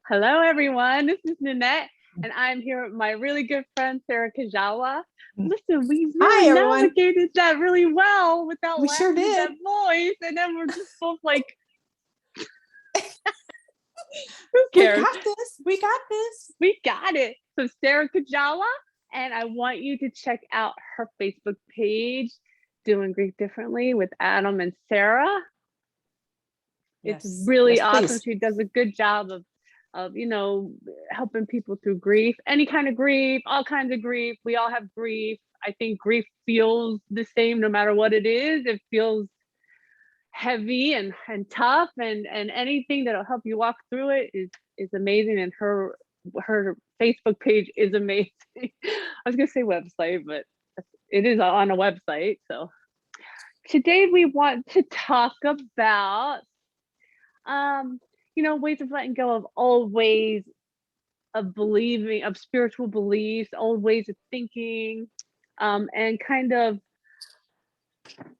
Hello, everyone. This is Nanette, and I'm here with my really good friend, Sarah Kajawa. Listen, we Hi, really everyone. navigated that really well without We sure laughing at did. that voice. And then we're just both like, who We cares? got this. We got this. We got it. So Sarah Kajawa, and I want you to check out her Facebook page, Doing Grief Differently with Adam and Sarah. Yes. It's really Yes, awesome. please. She does a good job of helping people through grief, any kind of grief, all kinds of grief. We all have grief. I think grief feels the same no matter what it is. It feels heavy and tough, and anything that'll help you walk through it is amazing. And her Facebook page is amazing. I was gonna say website, but it is on a website. So today we want to talk about ways of letting go of old ways of believing, of spiritual beliefs, old ways of thinking, and kind of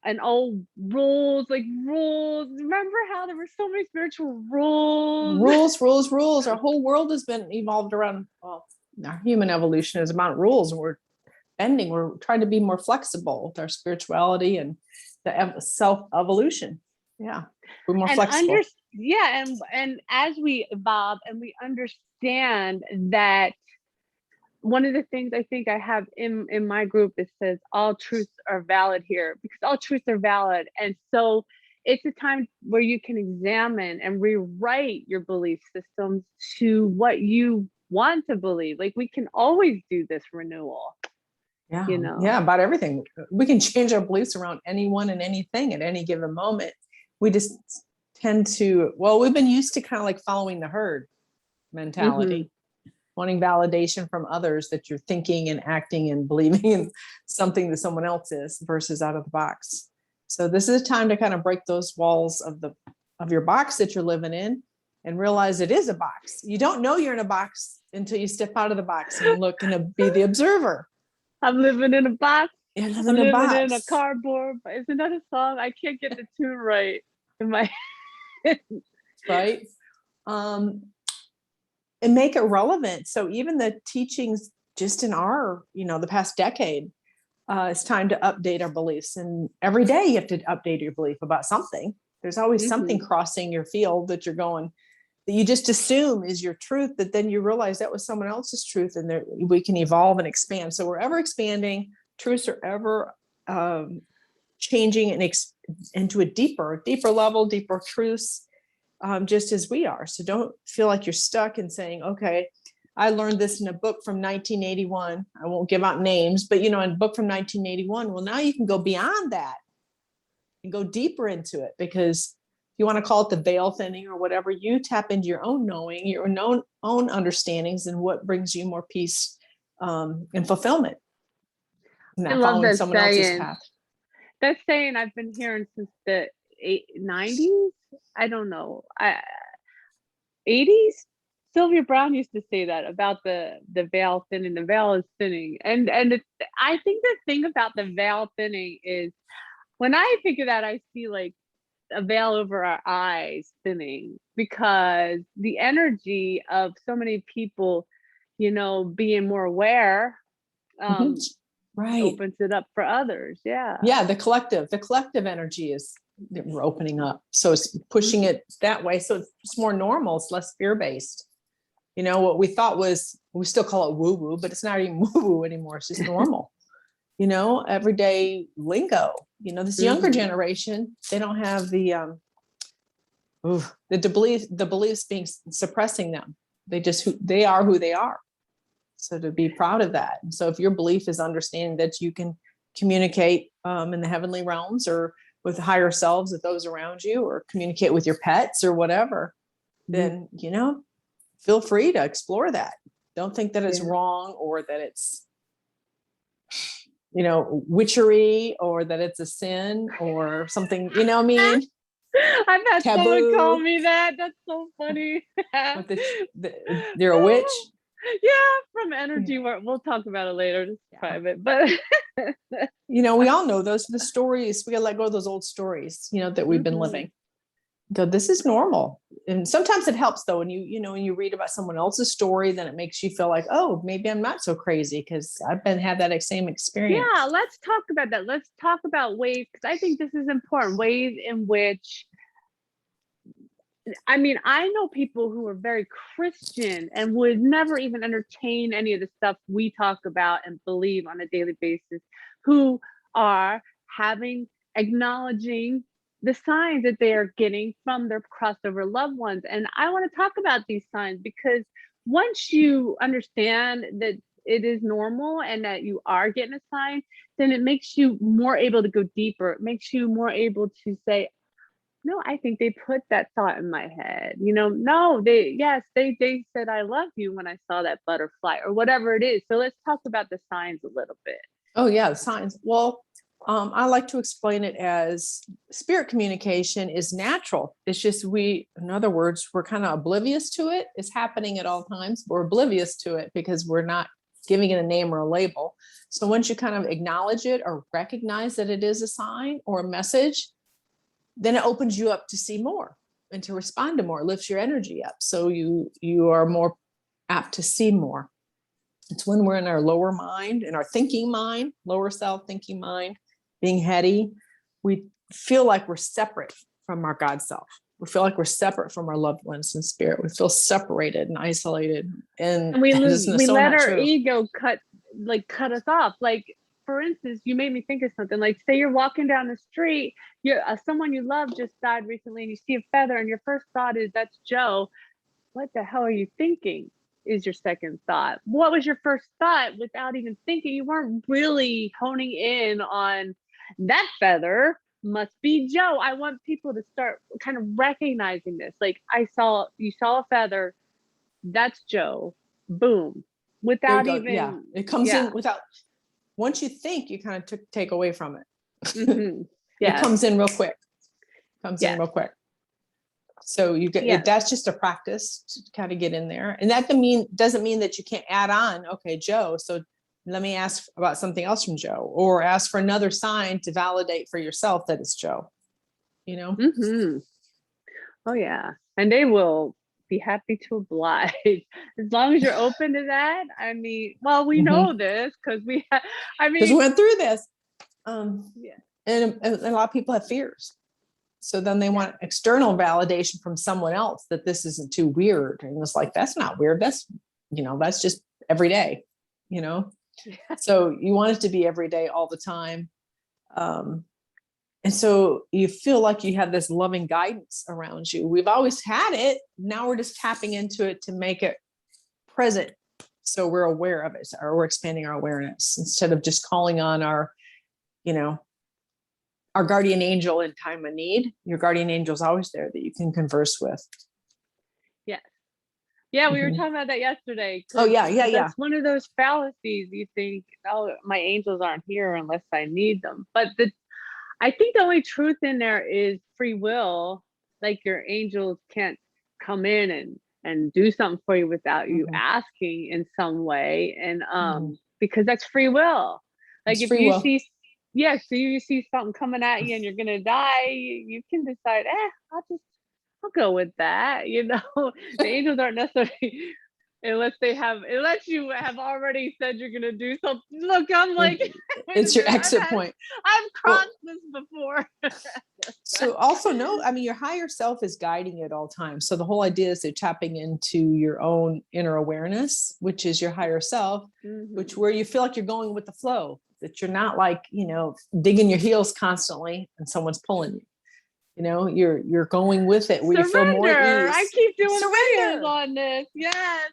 an old rules, like rules. Remember how there were so many spiritual rules? Rules. Our whole world has been evolved around, well, our human evolution is about rules, and we're bending. We're trying to be more flexible with our spirituality and the self-evolution. Yeah, we're more flexible. And as we evolve and we understand that, one of the things I think I have in my group, it says all truths are valid here, because all truths are valid. And so it's a time where you can examine and rewrite your belief systems to what you want to believe. Like, we can always do this renewal. Yeah. Yeah, about everything. We can change our beliefs around anyone and anything at any given moment. We just tend to, we've been used to kind of like following the herd mentality, wanting validation from others that you're thinking and acting and believing in something that someone else is versus out of the box. So this is a time to kind of break those walls of your box that you're living in and realize it is a box. You don't know you're in a box until you step out of the box and look and be the observer. I'm living in a box. I'm living in a cardboard. Isn't that a song? I can't get the tune right in my head. Right. And make it relevant. So even the teachings just in our, the past decade, it's time to update our beliefs. And every day you have to update your belief about something. There's always something crossing your field that you're going, that you just assume is your truth, that then you realize that was someone else's truth, and we can evolve and expand. So we're ever expanding. Truths are ever changing and into a deeper level, deeper truths, just as we are. So don't feel like you're stuck in saying, okay, I learned this in a book from 1981. I won't give out names, but in a book from 1981, well, now you can go beyond that and go deeper into it, because you want to call it the veil thinning or whatever, you tap into your own knowing, your own understandings, and what brings you more peace and fulfillment. Not following someone else's path. That saying I've been hearing since the 90s. I don't know. 80s. Sylvia Browne used to say that about the veil thinning. The veil is thinning, and I think the thing about the veil thinning is, when I think of that, I see like a veil over our eyes thinning, because the energy of so many people, being more aware, right, opens it up for others. Yeah. The collective energy is, we're opening up, so it's pushing it that way. So it's more normal. It's less fear-based. What we thought was, we still call it woo-woo, but it's not even woo-woo anymore. It's just normal. Everyday lingo. This younger generation, they don't have the beliefs being suppressing them. They are who they are. So to be proud of that. And so if your belief is understanding that you can communicate in the heavenly realms, or with higher selves, with those around you, or communicate with your pets or whatever, then, feel free to explore that. Don't think that it's wrong, or that it's, witchery, or that it's a sin or something, I mean? I've had someone call me that. That's so funny. They're a witch. Yeah, from energy work. We'll talk about it later. It's private, but we all know those are the stories. We gotta let go of those old stories, that we've been living. Go, this is normal. And sometimes it helps though, when when you read about someone else's story, then it makes you feel like, oh, maybe I'm not so crazy because I've had that same experience. Yeah, let's talk about that. Let's talk about ways, because I think this is important, ways in which, I mean, I know people who are very Christian and would never even entertain any of the stuff we talk about and believe on a daily basis, who are acknowledging the signs that they are getting from their crossover loved ones. And I want to talk about these signs, because once you understand that it is normal and that you are getting a sign, then it makes you more able to go deeper. It makes you more able to say, no, I think they put that thought in my head. No, they said, I love you when I saw that butterfly, or whatever it is. So let's talk about the signs a little bit. Oh yeah, the signs. Well, I like to explain it as spirit communication is natural. It's just in other words, we're kind of oblivious to it. It's happening at all times. We're oblivious to it because we're not giving it a name or a label. So once you kind of acknowledge it or recognize that it is a sign or a message, then it opens you up to see more and to respond to more, lifts your energy up. So you are more apt to see more. It's when we're in our lower mind, in our thinking mind, lower self thinking mind, being heady, we feel like we're separate from our God self. We feel like we're separate from our loved ones in spirit. We feel separated and isolated. And we let our ego cut us off. Like, for instance, you made me think of something. Like, say you're walking down the street, someone you love just died recently, and you see a feather, and your first thought is, that's Joe. What the hell are you thinking? Is your second thought. What was your first thought without even thinking? You weren't really honing in on that feather must be Joe. I want people to start kind of recognizing this. Like, you saw a feather, that's Joe. Boom. Without even, yeah, it comes in without, once you think, you kind of take away from it. Mm-hmm. Yeah. It comes in real quick. In real quick. So you get that's just a practice to kind of get in there. And that doesn't mean that you can't add on, okay, Joe, so let me ask about something else from Joe, or ask for another sign to validate for yourself that it's Joe, Mm-hmm. Oh yeah. And they will be happy to oblige as long as you're open to that. I mean, well, we know this because we went through this. And a lot of people have fears. So then they want external validation from someone else that this isn't too weird. And it's like, that's not weird. That's, that's just every day, So you want it to be every day, all the time. And so you feel like you have this loving guidance around you. We've always had it. Now we're just tapping into it to make it present. So we're aware of it, or we're expanding our awareness instead of just calling on our guardian angel in time of need. Your guardian angel is always there that you can converse with. Yes. Yeah, we were talking about that yesterday. Oh, yeah. That's one of those fallacies. You think, oh, my angels aren't here unless I need them. But I think the only truth in there is free will. Like, your angels can't come in and do something for you without you asking in some way. And because that's free will. Like, if you see, so you see something coming at you and you're gonna die, you can decide, I'll go with that. The angels aren't necessarily, unless you have already said you're gonna do something. Look, I'm like, it's your exit point. I've crossed this before. So also your higher self is guiding you at all times. So the whole idea is they're tapping into your own inner awareness, which is your higher self, where you feel like you're going with the flow, that you're not like, digging your heels constantly and someo's pulling you. You're going with it. Where you feel more ease. I keep doing videos on this. Yes.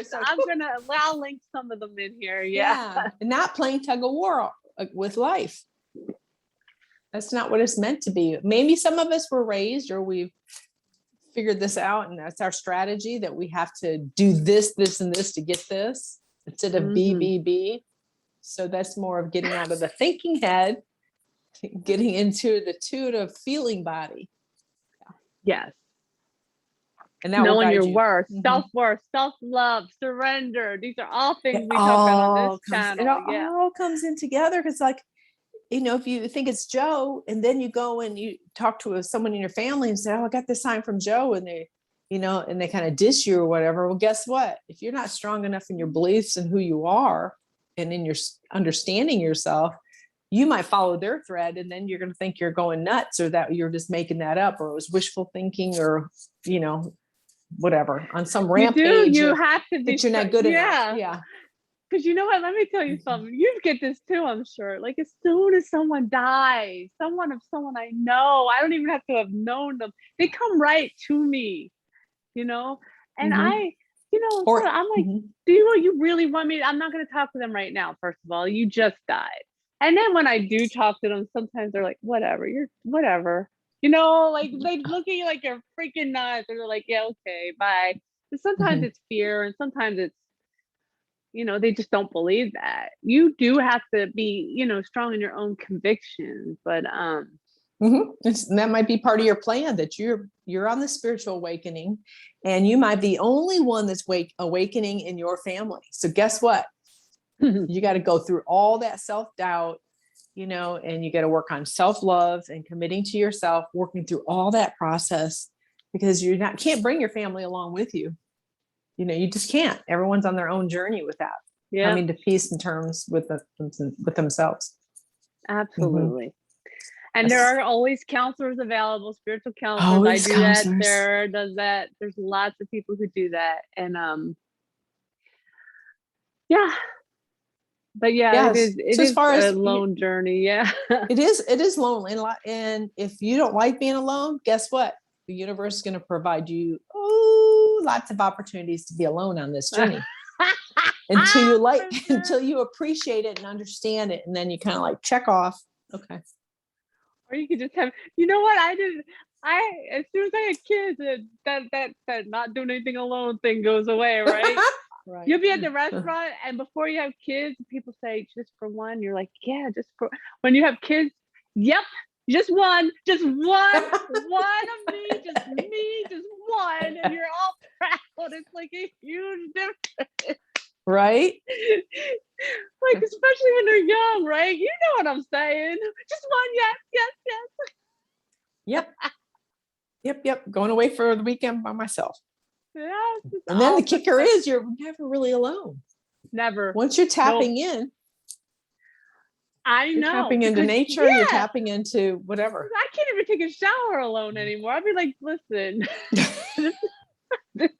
So I'll link some of them in here. Yeah. And not playing tug of war with life. That's not what it's meant to be. Maybe some of us were raised, or we've figured this out, and that's our strategy, that we have to do this, and this to get this, instead of be. So that's more of getting out of the thinking head, getting into the intuitive feeling body. Yes. And that knowing your worth, self-worth, self-love, surrender. These are all things we talk about on this channel. It all comes in together, because if you think it's Joe, and then you go and you talk to someone in your family and say, oh, I got this sign from Joe, and and they kind of diss you or whatever. Well, guess what? If you're not strong enough in your beliefs and who you are and in your understanding yourself, you might follow their thread, and then you're going to think you're going nuts, or that you're just making that up, or it was wishful thinking, or, whatever, on some rampage. You have to be that you're not good enough. Yeah. Because you know what? Let me tell you something. You get this too, I'm sure. Like, as soon as someone dies, someone I know, I don't even have to have known them. They come right to me, and I, Or, I'm like, do you really want me? I'm not going to talk to them right now. First of all, you just died. And then when I do talk to them, sometimes they're like, whatever, like they look at you like you're freaking nuts. And they're like, yeah, okay, bye. But sometimes it's fear, and sometimes it's, they just don't believe that. You do have to be, strong in your own convictions, but that might be part of your plan, that you're on the spiritual awakening, and you might be the only one that's awakening in your family. So guess what? You got to go through all that self-doubt, and you got to work on self-love and committing to yourself, working through all that process, because can't bring your family along with you. You just can't. Everyone's on their own journey with that. Yeah. Coming to peace in terms with themselves. Absolutely. And there are always counselors available, spiritual counselors. Always I do counselors. that. There does that. There's lots of people who do that. And yeah. But yeah, it is a lone journey. Yeah. It is lonely. And if you don't like being alone, guess what? The universe is going to provide you lots of opportunities to be alone on this journey. Until you appreciate it and understand it, and then you kind of like check off. Okay. Or you could just have, what I did. As soon as I had kids, that not doing anything alone thing goes away, right? Right. You'll be at the restaurant, and before you have kids, people say, just for one. You're like, yeah, just for. When you have kids, yep, just one of me, just one, and you're all proud. It's like a huge difference. Right? Like, especially when they're young, right? You know what I'm saying? Just one, yes. Yep. Going away for the weekend by myself. Yes, and then the kicker is you're never really alone. Never. Once you're tapping in. I know. You're tapping into nature, you're tapping into whatever. I can't even take a shower alone anymore. I'd be like, listen,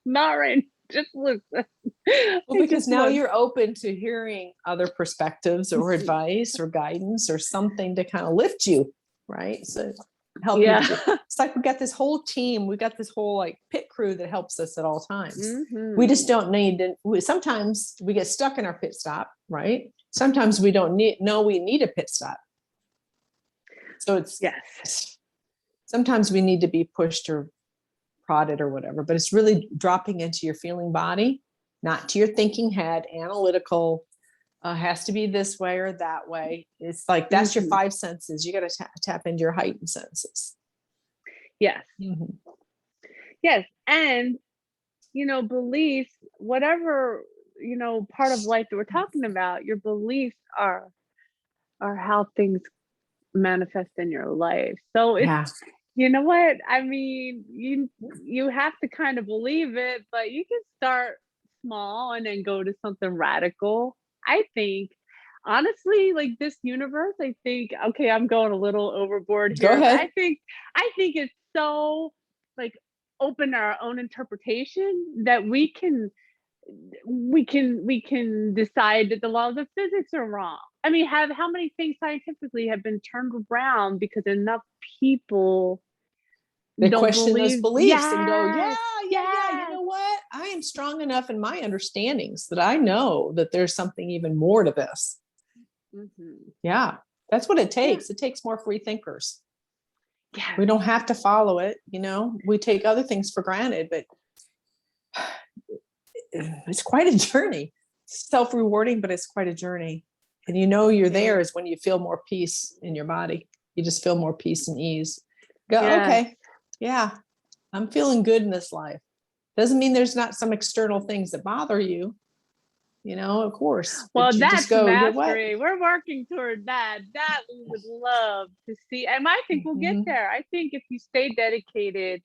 not right. Just listen. Well, because now you're open to hearing other perspectives or advice or guidance or something to kind of lift you, right? So help you. It's like we got this whole team. We got this whole like pit crew that helps us at all times. Mm-hmm. We just don't need to. Sometimes we get stuck in our pit stop, right? Sometimes we don't know we need a pit stop. So it's sometimes we need to be pushed or prodded or whatever, but it's really dropping into your feeling body, not to your thinking head, analytical, has to be this way or that way. It's like, that's your five senses. You got to tap into your heightened senses. Yes. Mm-hmm. Yes. And, beliefs, whatever, part of life that we're talking about, your beliefs are how things manifest in your life. So it's, you know what? I mean, you have to kind of believe it, but you can start small and then go to something radical. I think, honestly, like this universe, okay, I'm going a little overboard here. Go ahead. I think it's so like open our own interpretation that we can decide that the laws of physics are wrong. I mean, how many things scientifically have been turned around because enough people they question those beliefs and go, you know what? I am strong enough in my understandings that I know that there's something even more to this. Mm-hmm. Yeah, that's what it takes. It takes more free thinkers. Yeah. We don't have to follow it. We take other things for granted, but it's quite a journey. It's self-rewarding, but it's quite a journey. And you're there is when you feel more peace in your body. You just feel more peace and ease. Go, okay. Yeah, I'm feeling good in this life. Doesn't mean there's not some external things that bother you, of course. Well, that's mastery. We're working toward that. That we would love to see. And I think we'll get there. I think if you stay dedicated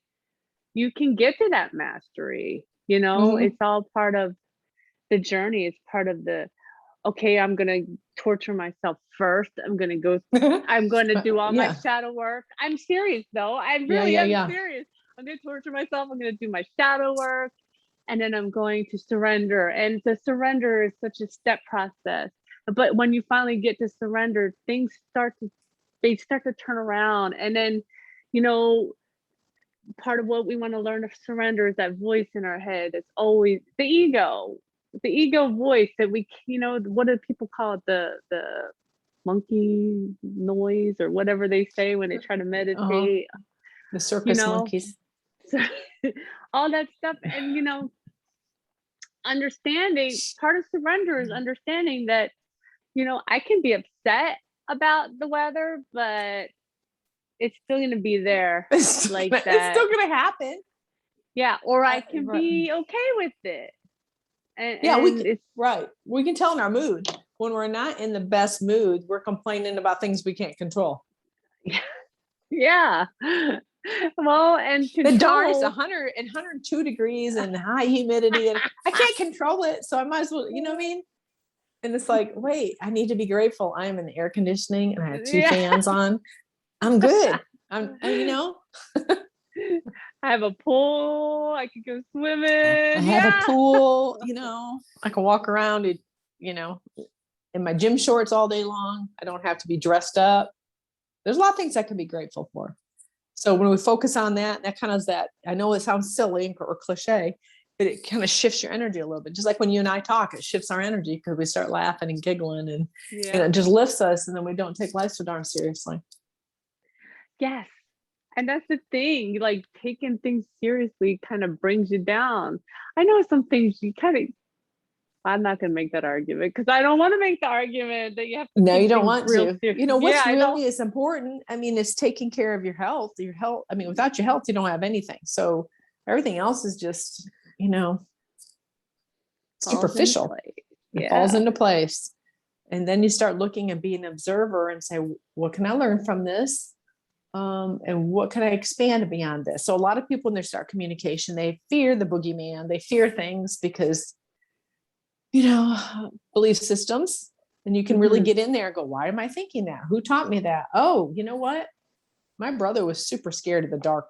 you can get to that mastery, you know. Mhm. It's all part of the journey. It's part of the, okay, I'm going to torture myself first. I'm going to do all my Yeah. shadow work. I'm serious though. I Yeah. really Yeah. am Yeah. serious. I'm going to torture myself. I'm going to do my shadow work. And then I'm going to surrender. And the surrender is such a step process. But when you finally get to surrender, they start to turn around. And then, you know, part of what we want to learn to surrender is that voice in our head. It's always the ego voice that we, you know, what do people call it? The monkey noise or whatever they say when they try to Uh-huh. meditate, The you circus know. monkeys. So, all that stuff. And, you know, understanding, part of surrender is understanding that, you know, I can be upset about the weather, but it's still going to be there like It's that. still gonna happen. Yeah. Or I can Right. be okay with it. Yeah, And it's, right. We can tell in our mood. When we're not in the best mood, we're complaining about things we can't control. yeah. Well, and The dark's control. 100 and 102 degrees and high humidity, and I can't control it. So I might as well, you know what I mean? And it's like, wait, I need to be grateful. I am in the air conditioning and I have 2 Yeah. fans on. I'm good. you know, I have a pool. I could go swimming. I have a pool, you know, I can walk around it, you know, in my gym shorts all day long. I don't have to be dressed up. There's a lot of things I can be grateful for. So when we focus on that, that kind of is that, I know it sounds silly or cliche, but it kind of shifts your energy a little bit. Just like when you and I talk, it shifts our energy because we start laughing and giggling and it just lifts us, and then we don't take life so darn seriously. Yes. And that's the thing, like taking things seriously kind of brings you down. I know some things you kind of, I'm not going to make that argument because I don't want to make the argument that you have to No, you take don't things want real to. serious. You know, what's Yeah, I really don't. is important. I mean, it's taking care of your health. Your health. I mean, without your health, you don't have anything. So everything else is just, you know, superficial. It falls into place. And then you start looking and be an observer and say, what can I learn from this? And what can I expand beyond this? So a lot of people, when they start communication, they fear the boogeyman. They fear things because, you know, belief systems. And you can really get in there and go, why am I thinking that? Who taught me that? Oh, you know what? My brother was super scared of the dark.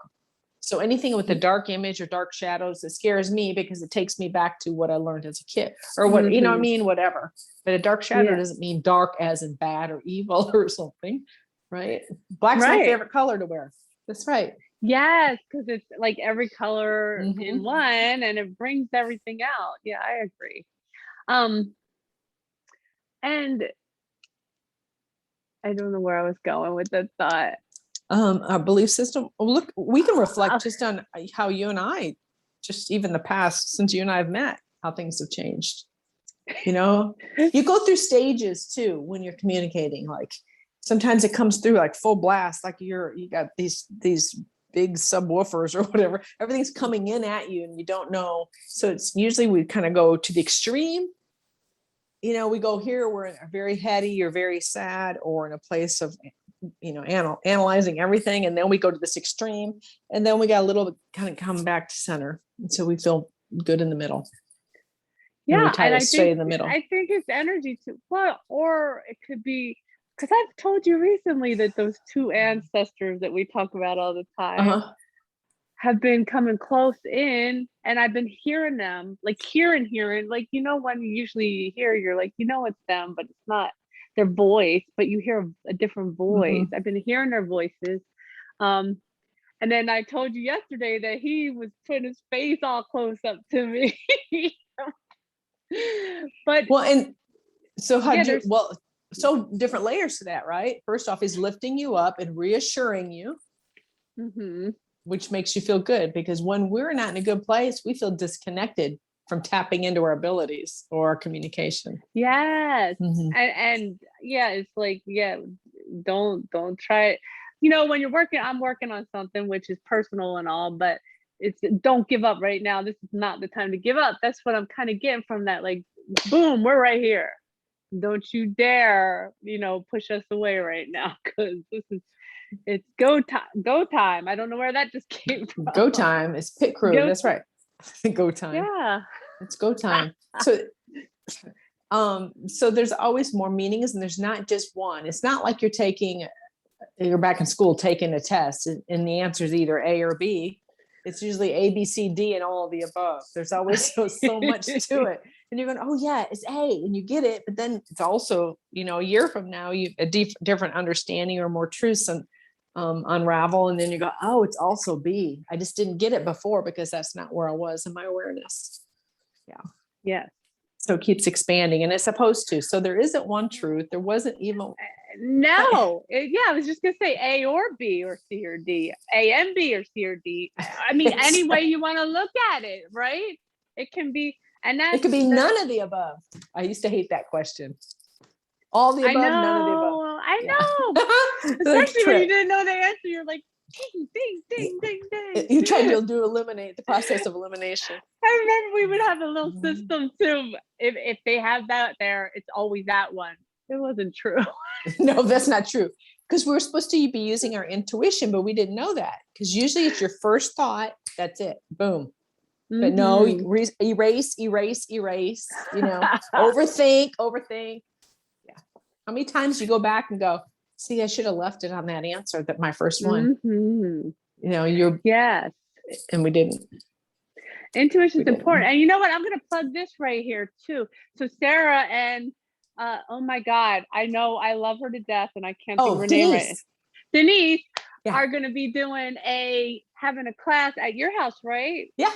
So anything with a dark image or dark shadows, it scares me because it takes me back to what I learned as a kid or what, you know what I mean? Whatever. But a dark shadow doesn't mean dark as in bad or evil or something, right? Black's my favorite color to wear. That's right. Yes, because it's like every color in one and it brings everything out. Yeah, I agree. And I don't know where I was going with that thought. Our belief system. Look, we can reflect just on how you and I, just even the past since you and I have met, how things have changed. You know, you go through stages too when you're communicating. Like sometimes it comes through like full blast, like you got these big subwoofers or whatever. Everything's coming in at you and you don't know. So it's usually we kind of go to the extreme. You know, we go here, we're very heady or very sad or in a place of, you know, analyzing everything. And then we go to this extreme and then we got a little bit kind of come back to center. And so we feel good in the middle. Yeah. And I stay think, in the middle. I think it's energy too. Well, or it could be, because I've told you recently that those 2 ancestors that we talk about all the time have been coming close in, and I've been hearing them, like hearing, like, you know, when you usually hear, you're like, you know, it's them, but it's not their voice, but you hear a different voice. I've been hearing their voices. And then I told you yesterday that he was putting his face all close up to me. But well, and so so different layers to that, right? First off, he's lifting you up and reassuring you, which makes you feel good, because when we're not in a good place, we feel disconnected from tapping into our abilities or our communication. Yes. And yeah, it's like, don't try it. You know, when I'm working on something which is personal and all, but it's don't give up right now. This is not the time to give up. That's what I'm kind of getting from that. Like, boom, we're right here. Don't you dare, you know, push us away right now, because this is, It's go time. Go time. I don't know where that just came from. Go time is pit crew. Go That's right. Go time. Yeah. It's go time. So there's always more meanings, and there's not just one. It's not like you're back in school taking a test and the answer is either A or B. It's usually A, B, C, D, and all of the above. There's always so much to it. And you're going, oh yeah, it's A, and you get it. But then it's also, a year from now, a different understanding or more truths and unravel. And then you go, oh, it's also B. I just didn't get it before because that's not where I was in my awareness. Yeah. Yes. So it keeps expanding, and it's supposed to. So there isn't one truth. There wasn't even. No. I was just going to say A or B or C or D. A and B or C or D. I mean, any way you want to look at it, right? It can be, it could be none of the above. I used to hate that question. All the above, none of the above. I know. Especially when you didn't know the answer. You're like, ding, ding, ding, ding, ding. You tried to eliminate the process of elimination. I remember we would have a little system too. If they have that there, it's always that one. It wasn't true. No, that's not true. Because we were supposed to be using our intuition, but we didn't know that. Because usually it's your first thought. That's it. Boom. Mm-hmm. But no, erase. Overthink. Yeah. How many times you go back and go, see, I should have left it on that answer, that my first one. Mm-hmm. Yes. And we didn't. Intuition is important. And you know what? I'm going to plug this right here too. So Sarah and oh my God, I know I love her to death and I can't think of her name right. Denise are going to be having a class at your house, right? Yeah.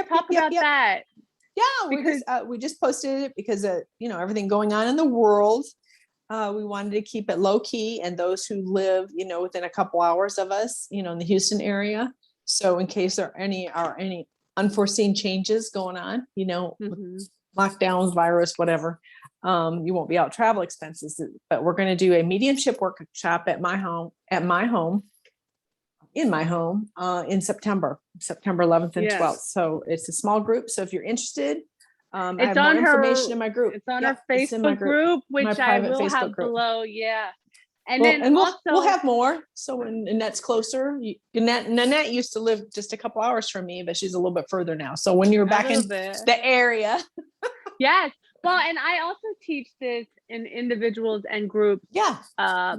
Talk about that. Yeah, we just posted it because everything going on in the world. We wanted to keep it low key, and those who live, within a couple hours of us, in the Houston area. So in case there are any unforeseen changes going on, lockdowns, virus, whatever, you won't be out travel expenses. But we're going to do a mediumship workshop in my home, in September 11th and 12th. So it's a small group. So if you're interested, I have more information in my group. It's on our Facebook group, which I will have below. Yeah. And we'll have more. So when Annette's closer, Annette used to live just a couple hours from me, but she's a little bit further now. So when you're back in the area. Yes. Well, and I also teach this in individuals and groups. Yeah.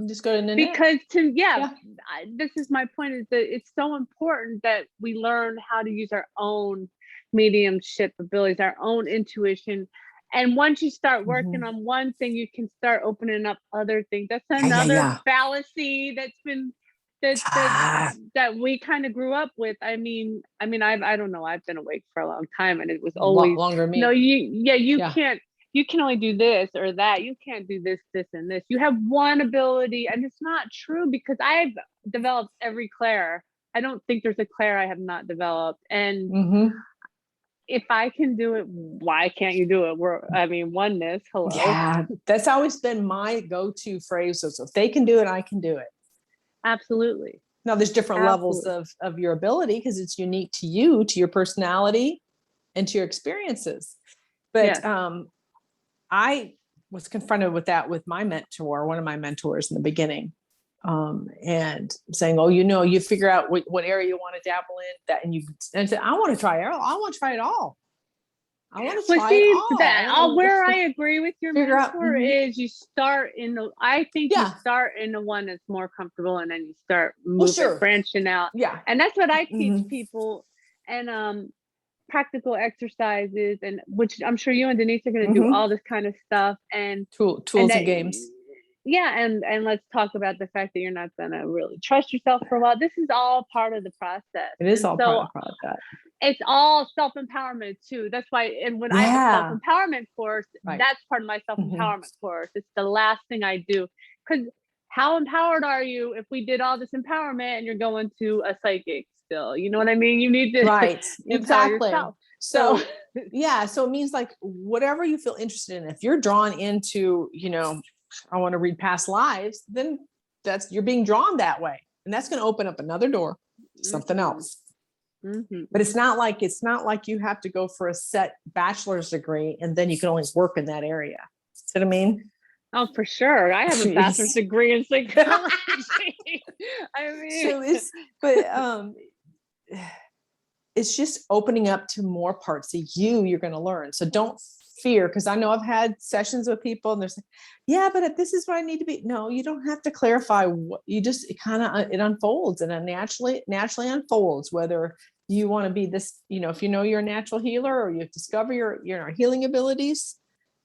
Just go to Annette. Because this is my point, is that it's so important that we learn how to use our own mediumship abilities, our own intuition. And once you start working on one thing, you can start opening up other things. That's another fallacy that's been that we kind of grew up with. I mean, I don't know. I've been awake for a long time, and it was always longer than me. No, you can't. You can only do this or that. You can't do this, this, and this. You have one ability, and it's not true, because I've developed every Claire. I don't think there's a Claire I have not developed, and. If I can do it, why can't you do it? Oneness. Hello. Yeah, that's always been my go-to phrase. So if they can do it, I can do it. Absolutely. Now there's different levels of your ability, because it's unique to you, to your personality, and to your experiences. But I was confronted with that with my mentor, one of my mentors in the beginning. And saying, you figure out what area you want to dabble in, that, and say, I want to try it all. I want to try it all. I want to try it all. Where I agree with your mentor is you start in the one that's more comfortable, and then you start branching out. Yeah. And that's what I teach people, and practical exercises, and which I'm sure you and Denise are going to do all this kind of stuff, and tools and games. Yeah, and let's talk about the fact that you're not going to really trust yourself for a while. This is all part of the process. It is all part of the process. It's all self-empowerment too. That's why, and when I have a self-empowerment course, that's part of my self-empowerment course. It's the last thing I do. Because how empowered are you if we did all this empowerment and you're going to a psychic still? You know what I mean? You need to empower yourself. So so it means like whatever you feel interested in. If you're drawn into, I want to read past lives, then you're being drawn that way. And that's going to open up another door, something else. But it's not like you have to go for a set bachelor's degree and then you can only work in that area. See what I mean? Oh, for sure. I have a bachelor's degree in psychology. I mean, So but it's just opening up to more parts of you're going to learn. So don't fear, because I know I've had sessions with people and they're saying, yeah, but this is what I need to be. No, you don't have to clarify what you just, it kind of, it unfolds, and it naturally unfolds, whether you want to be this, if you know you're a natural healer or you discover your healing abilities,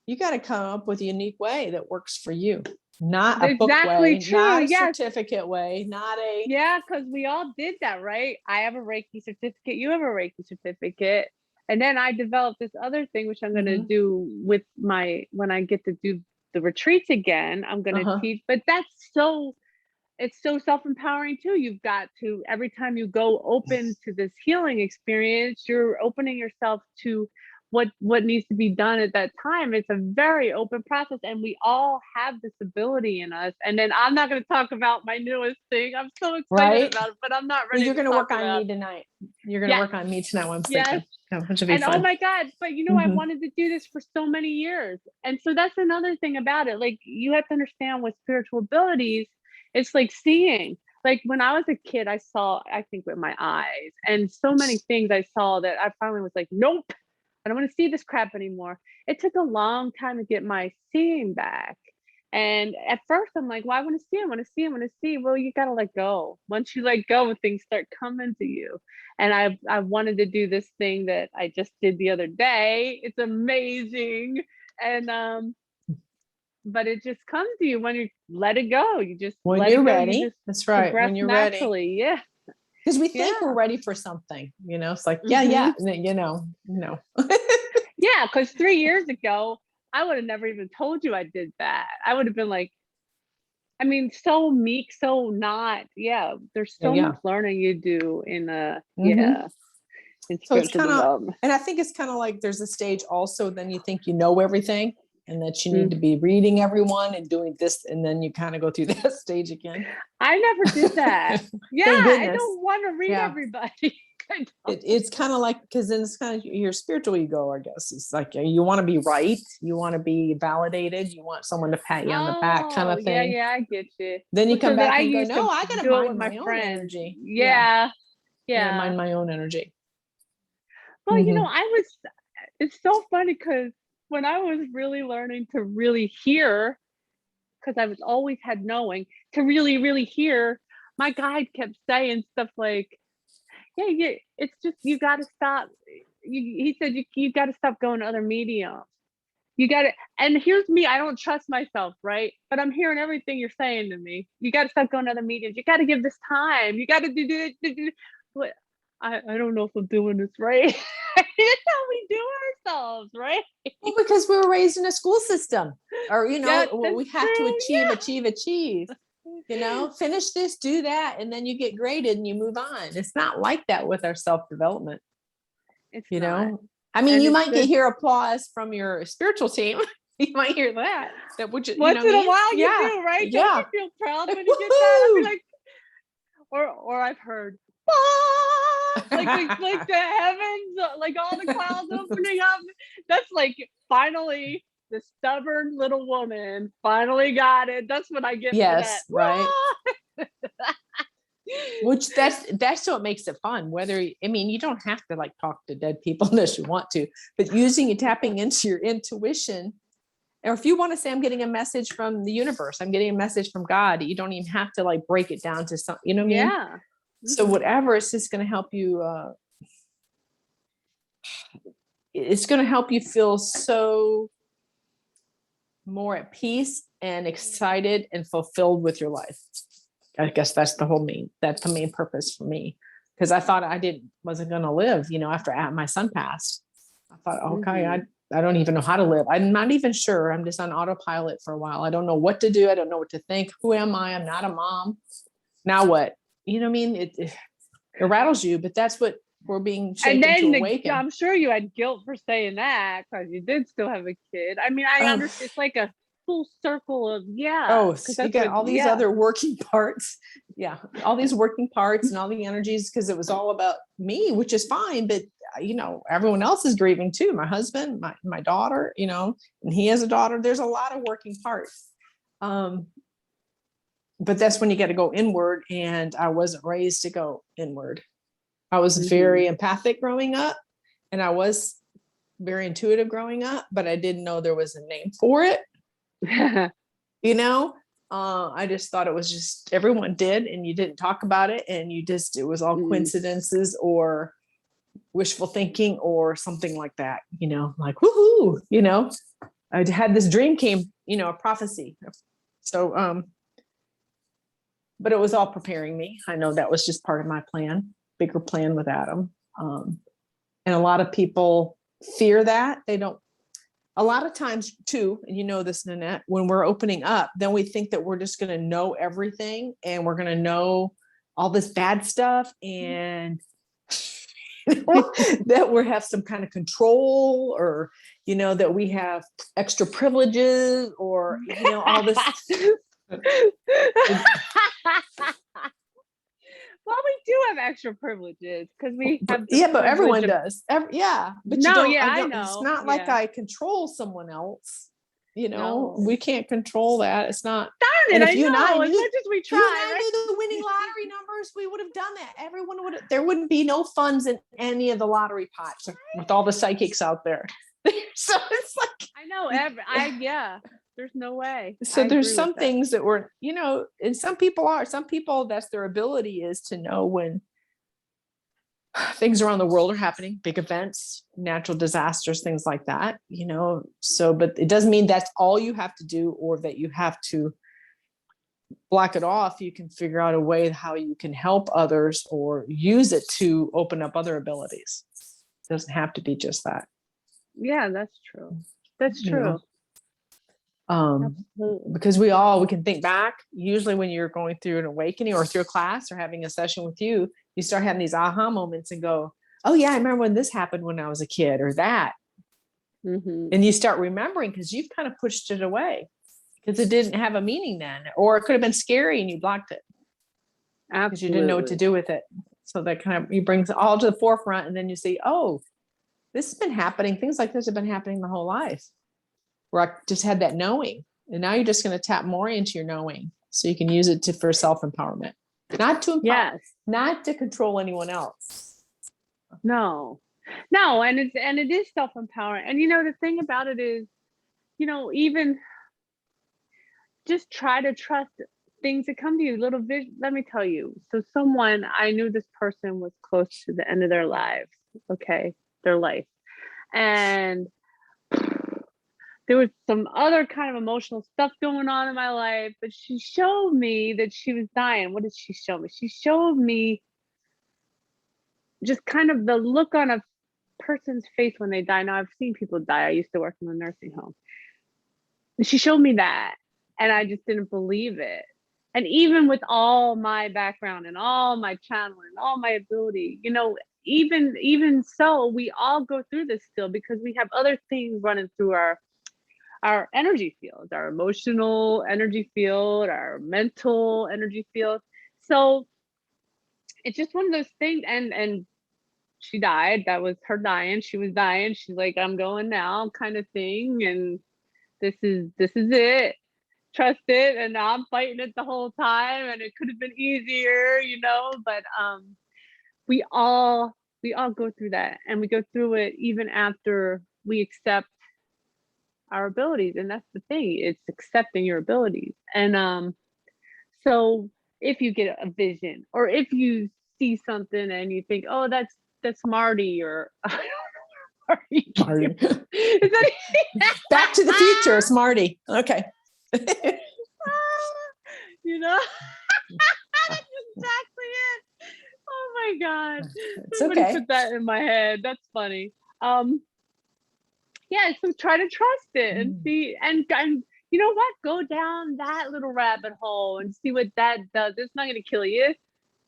you got to come up with a unique way that works for you. Not a book way, true. not a Yes. certificate way, not a. Yeah, because we all did that, right? I have a Reiki certificate. You have a Reiki certificate. And then I developed this other thing, which I'm going to do with when I get to do the retreats again, I'm going to teach. But it's so self-empowering too. You've got to, every time you go open to this healing experience, you're opening yourself to what needs to be done at that time. It's a very open process, and we all have this ability in us. And then I'm not going to talk about my newest thing. I'm so excited about it, but I'm not ready. Well, you're going to work on me tonight. You're going to work on me tonight. I'm thinking. And oh my God, but I wanted to do this for so many years. And so that's another thing about it. Like, you have to understand with spiritual abilities, it's like seeing. Like, when I was a kid, I saw, I think, with my eyes, and so many things I saw that I finally was like, nope, I don't want to see this crap anymore. It took a long time to get my seeing back. And at first I'm like, well, I want to see, I want to see, I want to see. Well, you got to let go. Once you let go, things start coming to you. And I wanted to do this thing that I just did the other day. It's amazing. And but it just comes to you when you let it go. You just when let you're it go. ready. You just That's right. When you're naturally. ready. Yeah. Because we think we're ready for something, it's like, yeah. No. Yeah. Because 3 years ago, I would have never even told you I did that. I would have been like, I mean, so meek, so not. Yeah. There's so much learning you do in in so it's spiritual kind of, development. and I think it's kind of like there's a stage also, then you think you know everything, and that you need to be reading everyone and doing this, and then you kind of go through that stage again. I never did that. Yeah, I don't want to read everybody. It's kind of like, because then it's kind of your spiritual ego, I guess. It's like you want to be right, you want to be validated, you want someone to pat you on the back, kind of thing. Yeah, I get you. Then you come back and go, no, I gotta mind my own energy. Yeah. I mind my own energy. Well, it's so funny, because when I was really learning to really hear, because I was always had knowing, to really, really hear, my guide kept saying stuff like, yeah, it's just, you got to stop. He said, you got to stop going to other mediums. You got to, and here's me, I don't trust myself, right? But I'm hearing everything you're saying to me. You got to stop going to other mediums. You got to give this time. You got to do it. I don't know if I'm doing this right. That's how we do ourselves, right? Well, because we were raised in a school system, or we have to achieve. Finish this, do that, and then you get graded and you move on. It's not like that with our self-development. It's not. I mean, you might hear applause from your spiritual team. You might hear that. Once in a while, you do, right? Yeah. Don't you feel proud when you get that? I'd be like, or I've heard, like the heavens, like all the clouds opening up. That's like, finally, the stubborn little woman finally got it. That's what I get. Yes, for that. Right. Which that's what makes it fun. You don't have to like talk to dead people unless you want to, but tapping into your intuition, or if you want to say, I'm getting a message from the universe, I'm getting a message from God, you don't even have to like break it down to something, you know what I mean? Yeah. So whatever, it's just going to help you. It's going to help you feel so more at peace and excited and fulfilled with your life. I guess that's the main purpose for me, because I thought I wasn't going to live, after my son passed. I thought, okay, I don't even know how to live. I'm not even sure. I'm just on autopilot for a while. I don't know what to do. I don't know what to think. Who am I? I'm not a mom. Now what? You know what I mean? It rattles you, but that's what we're being shaken to awaken. I'm sure you had guilt for saying that, because you did still have a kid. I mean, I understand. It's like a full circle of, so you got all these other working parts. Yeah. All these working parts and all the energies, because it was all about me, which is fine. But, everyone else is grieving too. My husband, my daughter, and he has a daughter. There's a lot of working parts. But that's when you got to go inward. And I wasn't raised to go inward. I was very empathic growing up, and I was very intuitive growing up, but I didn't know there was a name for it. You know, I just thought it was just everyone did, and you didn't talk about it, and it was all coincidences or wishful thinking or something like that, you know, like, woohoo, you know, I had this dream came, you know, a prophecy. So, but it was all preparing me. I know that was just part of my plan, bigger plan with Adam. And a lot of people fear that. They don't, a lot of times too, and you know this, Nanette, when we're opening up, then we think that we're just going to know everything and we're going to know all this bad stuff and that we have some kind of control, or, you know, that we have extra privileges, or, you know, all this. Well, we do have extra privileges because we have. But everyone does. But no, I know. It's not like I control someone else. You know, we can't control that. It's not. Darn it! And if I you know. and I as knew, much as we try, you and I knew the winning lottery numbers, we would have done that. Everyone would. There wouldn't be no funds in any of the lottery pots with all the psychics out there. So it's like I know. There's no way. So there's some things that were, you know, and some people that's their ability is to know when things around the world are happening, big events, natural disasters, things like that, you know. So, but it doesn't mean that's all you have to do, or that you have to block it off. You can figure out a way how you can help others or use it to open up other abilities. It doesn't have to be just that. Yeah, that's true. That's true. You know? Because we can think back, usually when you're going through an awakening or through a class or having a session with you, you start having these aha moments and go, oh yeah, I remember when this happened when I was a kid, or that. And you start remembering because you've kind of pushed it away because it didn't have a meaning then, or it could have been scary and you blocked it because you didn't know what to do with it. So that kind of, you brings it all to the forefront, and then you see, oh, this has been happening. Things like this have been happening my whole life, where I just had that knowing. And now you're just going to tap more into your knowing so you can use it for self-empowerment, not to empower, not to control anyone else. No, and it is self-empowering. And you know, the thing about it is, you know, even just try to trust things that come to you, little vision. Let me tell you. So I knew this person was close to the end of their lives. Okay. Their life. And there was some other kind of emotional stuff going on in my life, but she showed me that she was dying. What did she show me? She showed me just kind of the look on a person's face when they die. Now, I've seen people die. I used to work in a nursing home. And she showed me that, and I just didn't believe it. And even with all my background and all my channeling, all my ability, you know, even so, we all go through this still because we have other things running through our energy field, our emotional energy field, our mental energy field. So it's just one of those things. And she died. That was her dying. She was dying. She's like, I'm going now, kind of thing. And this is it. Trust it. And now I'm fighting it the whole time. And it could have been easier, you know, but we all go through that, and we go through it even after we accept our abilities. And that's the thing, it's accepting your abilities. And so if you get a vision, or if you see something and you think, oh, that's Marty, or I don't know, Marty. Is that Back to the Future? It's Marty. Okay. You know, that's exactly it. Oh my God. It's Somebody okay. put that in my head. That's funny. Yeah, so try to trust it and see, and you know what? Go down that little rabbit hole and see what that does. It's not going to kill you.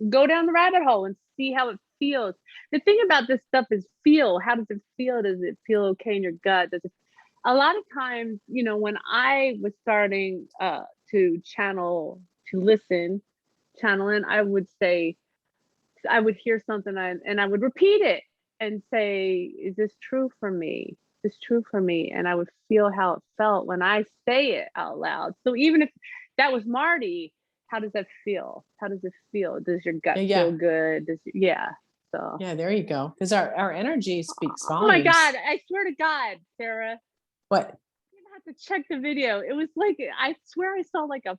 Go down the rabbit hole and see how it feels. The thing about this stuff is feel. How does it feel? Does it feel okay in your gut? A lot of times, you know, when I was starting to channel, to listen, channeling, I would hear something and I would repeat it and say, is this true for me? is true for me. And I would feel how it felt when I say it out loud. So even if that was Marty, how does that feel? How does it feel? Does your gut feel good? So yeah, there you go. Because our energy speaks volumes. Oh my God, I swear to God, Sarah. What? You have to check the video. It was like, I swear I saw like a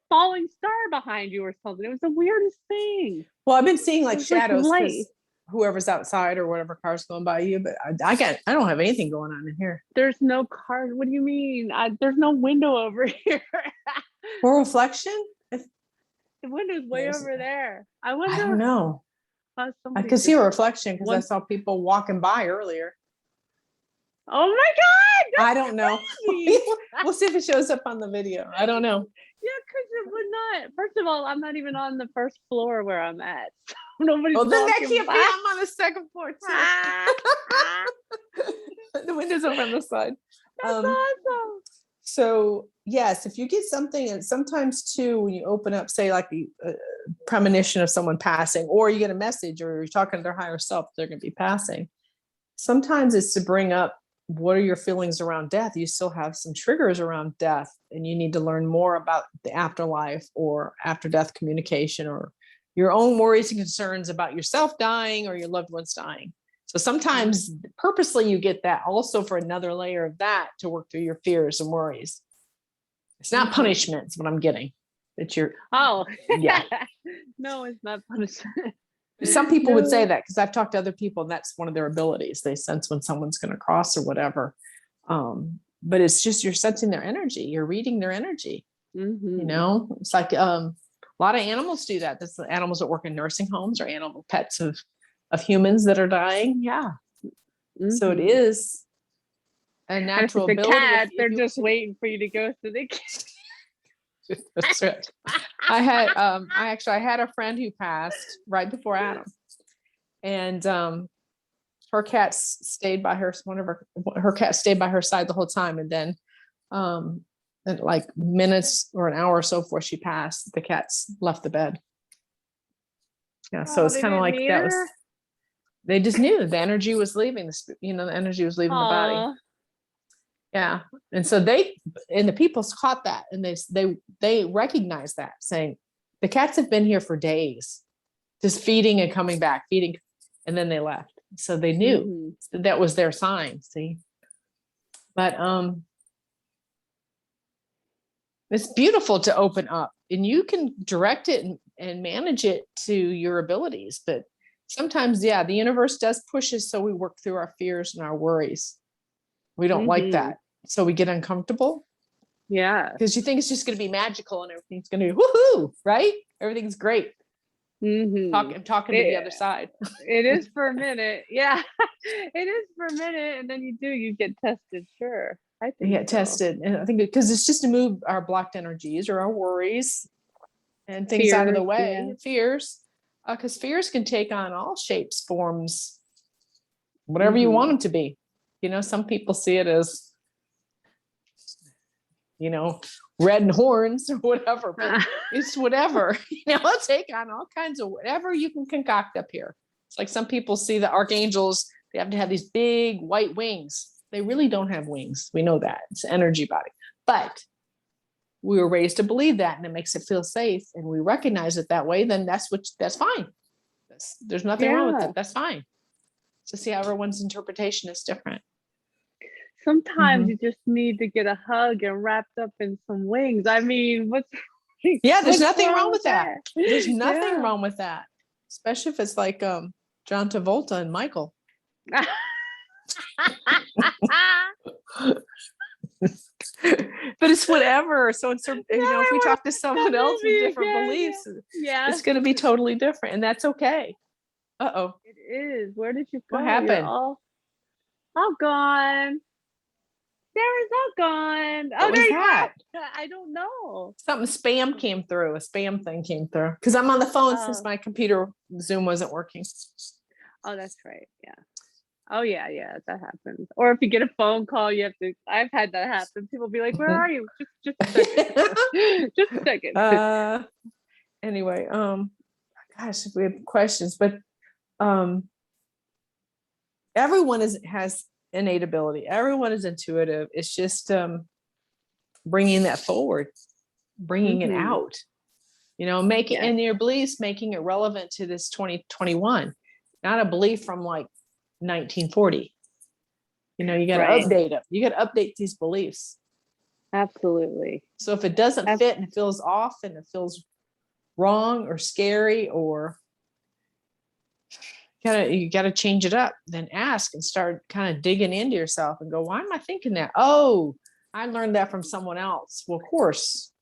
falling star behind you or something. It was the weirdest thing. Well, I've been seeing like shadows, like whoever's outside or whatever car's going by you, but I don't have anything going on in here. There's no car. What do you mean? There's no window over here. For reflection? The window's way over there. I wonder. I don't know. I could see a reflection because I saw people walking by earlier. Oh my God! I don't know. We'll see if it shows up on the video. I don't know. Yeah, because it would not. First of all, I'm not even on the first floor where I'm at. So nobody's. Well, then that can't be. I'm on the second floor too. The window's over on the side. That's awesome. So yes, if you get something, and sometimes too, when you open up, say like a premonition of someone passing, or you get a message, or you're talking to their higher self, they're going to be passing. Sometimes it's to bring up, what are your feelings around death? You still have some triggers around death, and you need to learn more about the afterlife or after death communication, or your own worries and concerns about yourself dying or your loved ones dying. So sometimes purposely you get that also for another layer of that to work through your fears and worries. It's not punishment, is what I'm getting. That you're yeah. No, it's not punishment. Some people would say that, because I've talked to other people and that's one of their abilities. They sense when someone's going to cross or whatever. But it's just, you're sensing their energy. You're reading their energy. You know, it's like a lot of animals do that. That's the animals that work in nursing homes or animal pets of humans that are dying. Yeah. So it is a natural ability. Cat, they're just waiting for you to go through the That's right. I had a friend who passed right before Adam, and her cats stayed by her. One of her cats stayed by her side the whole time, and then like minutes or an hour or so before she passed, the cats left the bed. Yeah, so it's kind of like that was. They just knew the energy was leaving. The energy was leaving the body. Yeah. And so the people caught that, and they recognized that, saying the cats have been here for days, just feeding and coming back, feeding. And then they left. So they knew that was their sign. See, but, it's beautiful to open up, and you can direct it and manage it to your abilities. But sometimes, the universe does push us. So we work through our fears and our worries. We don't like that. So we get uncomfortable. Yeah. Because you think it's just going to be magical and everything's going to be woohoo, right? Everything's great. I'm talking to the other side. It is for a minute. Yeah. It is for a minute. And then you get tested. Sure. I think you get tested. And I think because it's just to move our blocked energies or our worries and things out of the way. Fears. Because fears can take on all shapes, forms, whatever you want them to be. Some people see it as, red and horns or whatever, but it's whatever, it'll take on all kinds of whatever you can concoct up here. It's like some people see the archangels, they have to have these big white wings. They really don't have wings. We know that. It's an energy body. But we were raised to believe that, and it makes it feel safe, and we recognize it that way, then that's fine. There's nothing wrong with it. That's fine. So see how everyone's interpretation is different. Sometimes you just need to get a hug and wrapped up in some wings. I mean, there's nothing wrong with that. There's nothing wrong with that. Especially if it's like John Travolta and Michael. But it's whatever. So it's, if we talk to someone else with different beliefs, it's going to be totally different, and that's okay. Uh-oh. It is. Where did you go? What happened? You're all gone. Sarah's all gone. What was that? I don't know. Something spam came through. A spam thing came through. Because I'm on the phone since my computer Zoom wasn't working. Oh, that's right. Yeah. Oh, yeah. That happens. Or if you get a phone call, I've had that happen. People be like, where are you? Just a second. Just a second. Anyway, gosh, if we have questions, but everyone has innate ability. Everyone is intuitive. It's just bringing that forward, bringing it out, making in your beliefs, making it relevant to this 2021, not a belief from like 1940. You got to update it. You got to update these beliefs. Absolutely. So if it doesn't fit and it feels off and it feels wrong or scary, or you gotta change it up, then ask and start kind of digging into yourself and go, why am I thinking that? Oh, I learned that from someone else. Well, of course,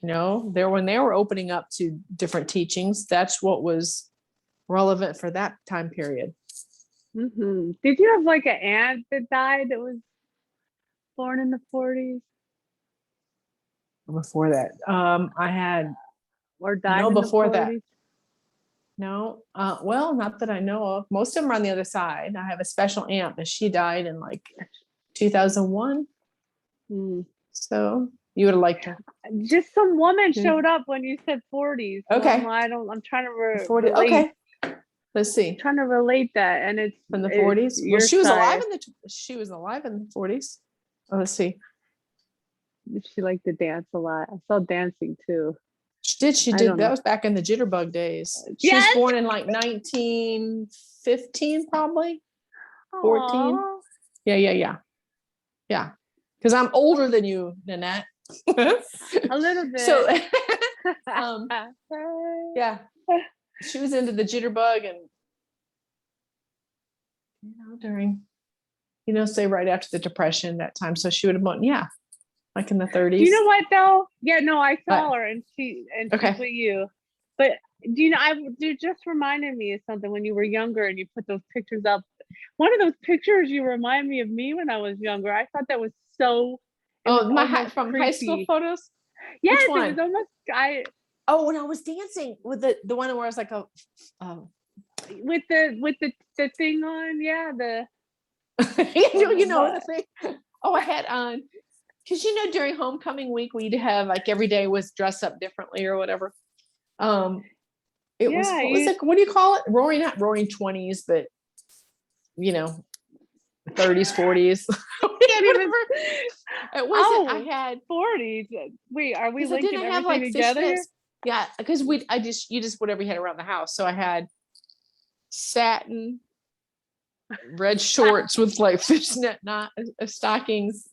when they were opening up to different teachings, that's what was relevant for that time period. Mm-hmm. Did you have like an aunt that died that was born in the 40s? Before that, I had or died in before the 40s? that. No, well, not that I know of. Most of them are on the other side. I have a special aunt, but she died in like 2001. So you would have liked her. Just some woman showed up when you said 40s. So okay. I'm trying to 40. relate. Okay. Let's see. I'm trying to relate that, and it's from the 40s. Well, she was alive in the 40s. Oh, let's see. She liked to dance a lot. I saw dancing too. She did. That was back in the jitterbug days. She was born in like 1915, probably. 14. Aww. Yeah. Because I'm older than you, Nanette. A little bit. So, yeah, she was into the jitterbug, and during, say right after the Depression that time. So she would have been, like in the 30s. You know what though? Yeah, no, I saw her and she's with you. But you just reminded me of something when you were younger and you put those pictures up. One of those pictures, you remind me of me when I was younger. I thought that was so. From high school photos. Yes, Which one? It was almost when I was dancing with the one where I was like with the thing on, the the thing. I had on. Because during homecoming week we'd have like every day was dress up differently or whatever. What do you call it? Not roaring 20s, but 30s, 40s. I had 40s. Wait, are we linking everything have, like, together? Yeah, because you just whatever you had around the house. So I had satin red shorts with like fishnet stockings.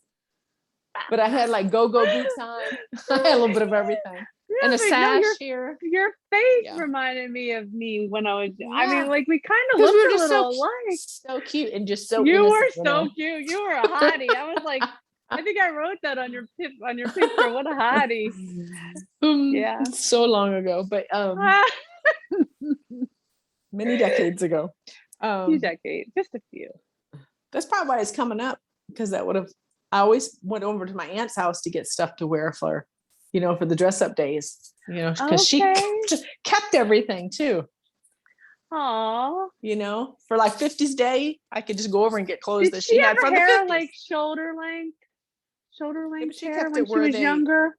But I had like go-go boots on. I had a little bit of everything. And a sash here. Your face reminded me of me when I was, I mean, like we kind of looked a little alike. So cute and just so You innocent, were so cute. You were a hottie. I was like, I think I wrote that on your picture. What a hottie. So long ago, but many decades ago. Few decades, just a few. That's probably why it's coming up, because that would have. I always went over to my aunt's house to get stuff to wear for the dress up days, because she just kept everything too. Aww. For like 50s day, I could just go over and get clothes that she had from the 50s. Like shoulder length hair when she was younger.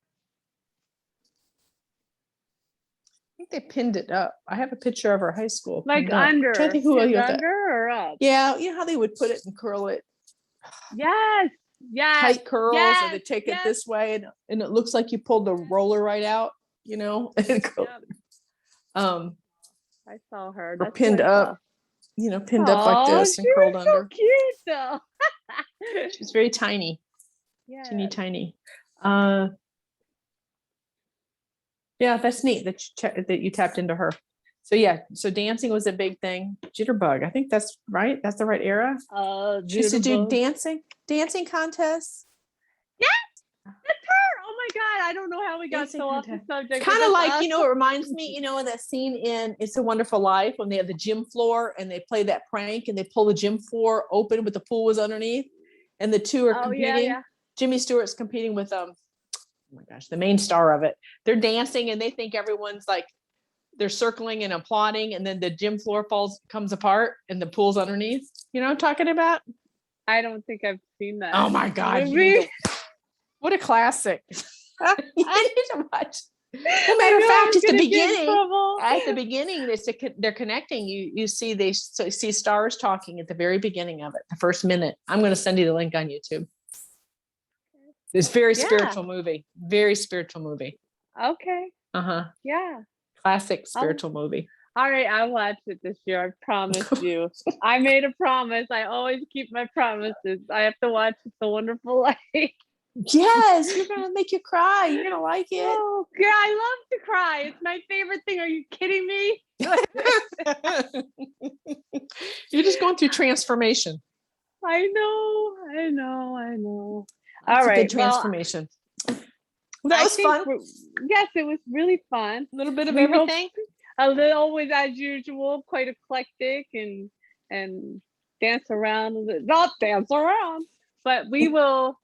I think they pinned it up. I have a picture of her high school. Like under. I think under or up? Yeah, how they would put it and curl it. Yes. Tight curls, or they take it this way, and it looks like you pulled the roller right out, and I saw her. Or pinned up, pinned up like this and curled under. So cute though. She's very tiny. Yeah. Teeny tiny. That's neat that you tapped into her. So dancing was a big thing. Jitterbug, I think that's right. That's the right era. She used to do dancing contests. Yes, that's her. Oh my God, I don't know how we got so off the subject. Kind of like, it reminds me, of that scene in It's a Wonderful Life when they have the gym floor and they play that prank and they pull the gym floor open, but the pool was underneath, and the two are competing. Yeah. Jimmy Stewart's competing with oh my gosh, the main star of it. They're dancing and they think everyone's like. They're circling and applauding, and then the gym floor comes apart and the pool's underneath. You know what I'm talking about? I don't think I've seen that. Oh my God. What a classic. You need to watch. Well, matter of fact, at the beginning, they're connecting. You see, see stars talking at the very beginning of it, the first minute. I'm going to send you the link on YouTube. It's very spiritual movie. Very spiritual movie. Okay. Yeah. Classic spiritual movie. All right, I'll watch it this year. I promise you. I made a promise. I always keep my promises. I have to watch It's a Wonderful Life. Yes, you're gonna make you cry. You're gonna like it. Oh, yeah, I love to cry. It's my favorite thing. Are you kidding me? You're just going through transformation. I know. That's All right. a good transformation. Well, that was fun. Yes, it was really fun. A little bit of everything. A little, always as usual, quite eclectic and dance around. Not dance around, but we will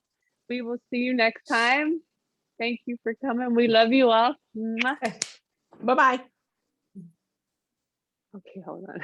see you next time. Thank you for coming. We love you all. Bye-bye. Okay, hold on.